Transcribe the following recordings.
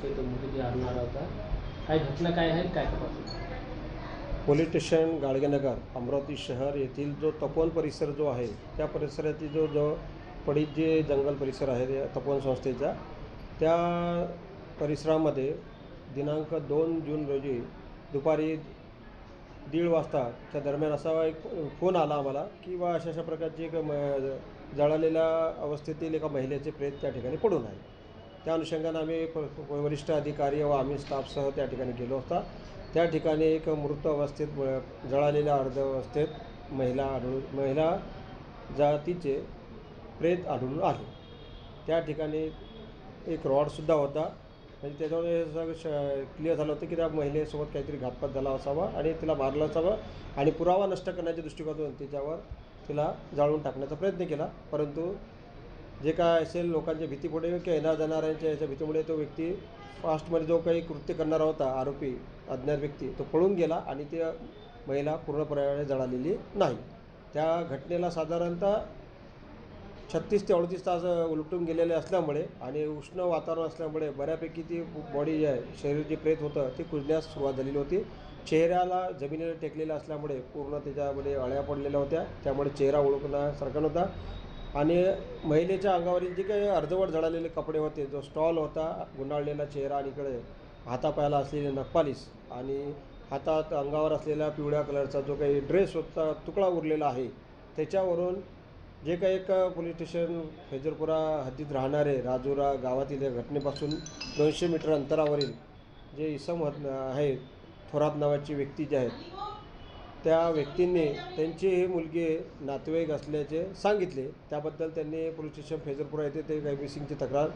काही तो मुलगी आणणार होता. काय घटना काय आहे, काय तपास? पोलीस स्टेशन गाडगेनगर अमरावती शहर येथील जो तपोवन परिसर जो आहे त्या परिसरातील जो पडीत जे जंगल परिसर आहे तपोवन संस्थेचा, त्या परिसरामध्ये दिनांक 2 जून रोजी दुपारी 1:30 वाजताच्या दरम्यान असा एक फोन आला आम्हाला की बा अशा प्रकारची एक जळालेल्या अवस्थेतील एका महिलेचे प्रेत त्या ठिकाणी पडून आहे. त्या अनुषंगाने आम्ही वरिष्ठ अधिकारी व आम्ही स्टाफसह त्या ठिकाणी गेलो होता. त्या ठिकाणी एक मृत अवस्थेत जळालेल्या अर्ध अवस्थेत महिला जातीचे प्रेत आढळून आले. त्या ठिकाणी एक रॉडसुद्धा होता. म्हणजे त्याच्यावर हे सगळं क्लिअर झालं होतं की त्या महिलेसोबत काहीतरी घातपात झाला असावा आणि तिला मारलं असावं आणि पुरावा नष्ट करण्याच्या दृष्टिकोनातून तिच्यावर तिला जाळून टाकण्याचा प्रयत्न केला. परंतु जे काय असेल लोकांच्या भीतीपुढे किंवा येणार जाणाऱ्यांच्या याच्या भीतीमुळे तो व्यक्ती फास्टमध्ये जो काही कृत्य करणारा होता आरोपी अज्ञात व्यक्ती तो पळून गेला आणि ती महिला पूर्णपणे जळालेली नाही. त्या घटनेला साधारणतः 36 ते 38 तास उलटून गेलेले असल्यामुळे आणि उष्ण वातावरण असल्यामुळे बऱ्यापैकी ती बॉडी जी आहे, शरीर जे प्रेत होतं ते कुजण्यास सुरुवात झालेली होती. चेहऱ्याला जमिनीला टेकलेला असल्यामुळे पूर्ण त्याच्यामध्ये अळ्या पडलेल्या होत्या, त्यामुळे चेहरा ओळखण्यासारखा नव्हता. आणि महिलेच्या अंगावरील जे काही अर्धवट जळालेले कपडे होते, जो स्टॉल होता, गुंडाळलेला चेहरा आणि इकडे हातापायाला असलेले नखपालिश आणि हातात अंगावर असलेला पिवळ्या कलरचा जो काही ड्रेस होता तुकडा उरलेला आहे, त्याच्यावरून जे काही एक पोलीस स्टेशन फैजरपुरा हद्दीत राहणारे राजुरा गावातील या घटनेपासून 200 मीटर अंतरावरील जे इसम आहे थोरात नावाची व्यक्ती जे आहेत, त्या व्यक्तींनी त्यांची ही मुलगी नातेवाईक असल्याचे सांगितले. त्याबद्दल त्यांनी पोलीस स्टेशन फैजरपुरा येथे ते काही मिसिंगची तक्रार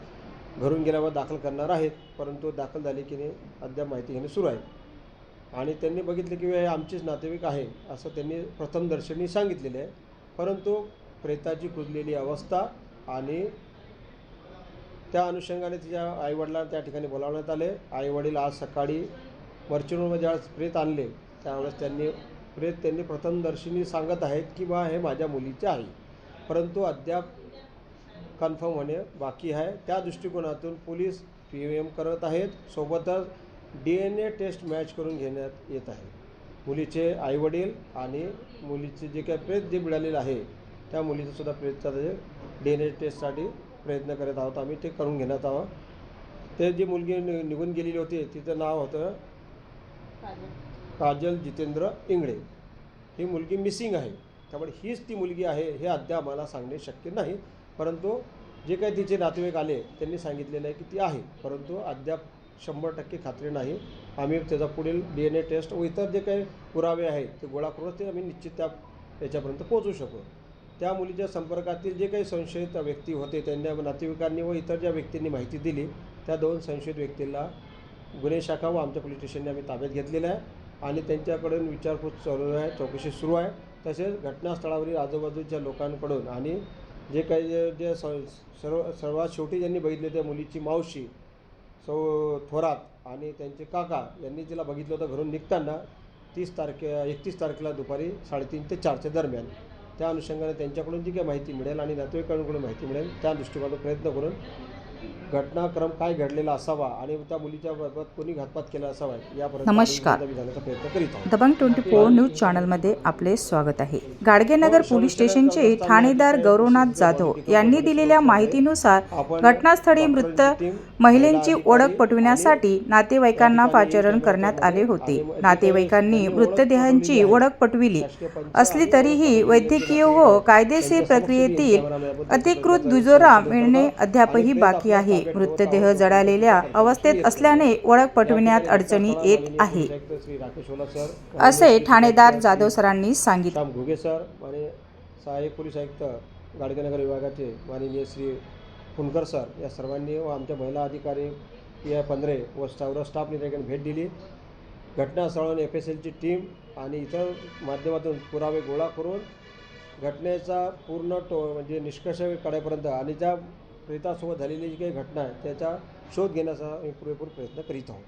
घरून गेल्यावर दाखल करणार आहेत. परंतु दाखल झाली की नाही अद्याप माहिती घेणे सुरू आहे. आणि त्यांनी बघितले की हे आमचीच नातेवाईक आहे असं त्यांनी प्रथमदर्शनी सांगितलेले आहे. परंतु प्रेताची कुजलेली अवस्था आणि त्या अनुषंगाने तिच्या आईवडिलांना त्या ठिकाणी बोलावण्यात आले. आईवडील आज सकाळी मर्चुरीमध्ये ज्यावेळेस प्रेत आणले त्यावेळेस त्यांनी प्रथमदर्शनी सांगत आहेत की बा हे माझ्या मुलीचे आहे, परंतु अद्याप कन्फर्म होणे बाकी आहे. त्या दृष्टिकोनातून पोलीस POM करत आहेत. सोबतच DNA टेस्ट मॅच करून घेण्यात येत आहे. मुलीचे आईवडील आणि मुलीचे जे काही प्रेत जे मिळालेलं आहे त्या मुलीचंसुद्धा प्रेतचा DNA टेस्टसाठी प्रयत्न करत आहोत आम्ही, ते करून घेण्यात आहोत. ते जी मुलगी निघून गेलेली होती तिचं नाव होतं काजल जितेंद्र इंगळे. ही मुलगी मिसिंग आहे, त्यामुळे हीच ती मुलगी आहे हे अद्याप मला सांगणे शक्य नाही. परंतु जे काही तिचे नातेवाईक आले त्यांनी सांगितलेलं आहे की ती आहे, परंतु अद्याप 100% खात्री नाही. आम्ही त्याचा पुढील DNA टेस्ट व इतर जे काही पुरावे आहेत ते गोळा करूनच ते आम्ही निश्चित याच्यापर्यंत पोहोचू शकू. त्या मुलीच्या संपर्कातील जे काही संशयित व्यक्ती होते त्यांच्या नातेवाईकांनी व इतर ज्या व्यक्तींनी माहिती दिली त्या 2 संशयित व्यक्तींना गुन्हे शाखा व आमच्या पोलीस स्टेशनने आम्ही ताब्यात घेतलेलं आहे आणि त्यांच्याकडून विचारपूस चालू आहे, चौकशी सुरू आहे. तसेच घटनास्थळावरील आजूबाजूच्या लोकांकडून आणि जे काही जे सर्वात शेवटी ज्यांनी बघितले त्या मुलीची मावशी थोरात आणि त्यांचे काका यांनी तिला बघितलं होतं घरून निघताना 31 तारखेला दुपारी 3:30 ते 4च्या दरम्यान. त्या अनुषंगाने त्यांच्याकडून जी काही माहिती मिळेल आणि नातेवाईकांकडून माहिती मिळेल त्या दृष्टिकोनातून प्रयत्न करून घटनाक्रम काय घडलेला असावा आणि त्या मुलीच्या बाबत कोणी घातपात केला असावा यापर्यंत नमस्कार, जाण्याचा प्रयत्न करीत आहोत. दबंग 24 न्यूज चॅनलमध्ये आपले स्वागत आहे. गाडगेनगर पोलीस स्टेशनचे ठाणेदार गौरवनाथ जाधव यांनी दिलेल्या माहितीनुसार घटनास्थळी मृत महिलेची ओळख पटविण्यासाठी नातेवाईकांना पाचारण करण्यात आले होते. नातेवाईकांनी मृतदेहांची ओळख पटविली असली तरीही वैद्यकीय व कायदेशीर प्रक्रियेतील अधिकृत दुजोरा मिळणे अद्यापही बाकी आहे. मृतदेह जळालेल्या अवस्थेत असल्याने ओळख पटविण्यात अडचणी येत आहे असे ठाणेदार जाधव सरांनी सांगितले. घुगे सर आणि सहाय्यक पोलीस आयुक्त गाडगेनगर विभागाचे माननीय श्री फुनकर सर या सर्वांनी व आमच्या महिला अधिकारी PI पंधरे व स्टाफने त्याकडे भेट दिली. घटनास्थळावर FSLची टीम आणि इतर माध्यमातून पुरावे गोळा करून घटनेचा पूर्ण म्हणजे निष्कर्ष काढेपर्यंत आणि ज्या प्रेतासोबत झालेली जी काही घटना आहे त्याचा शोध घेण्याचा पुरेपूर प्रयत्न करीत आहोत.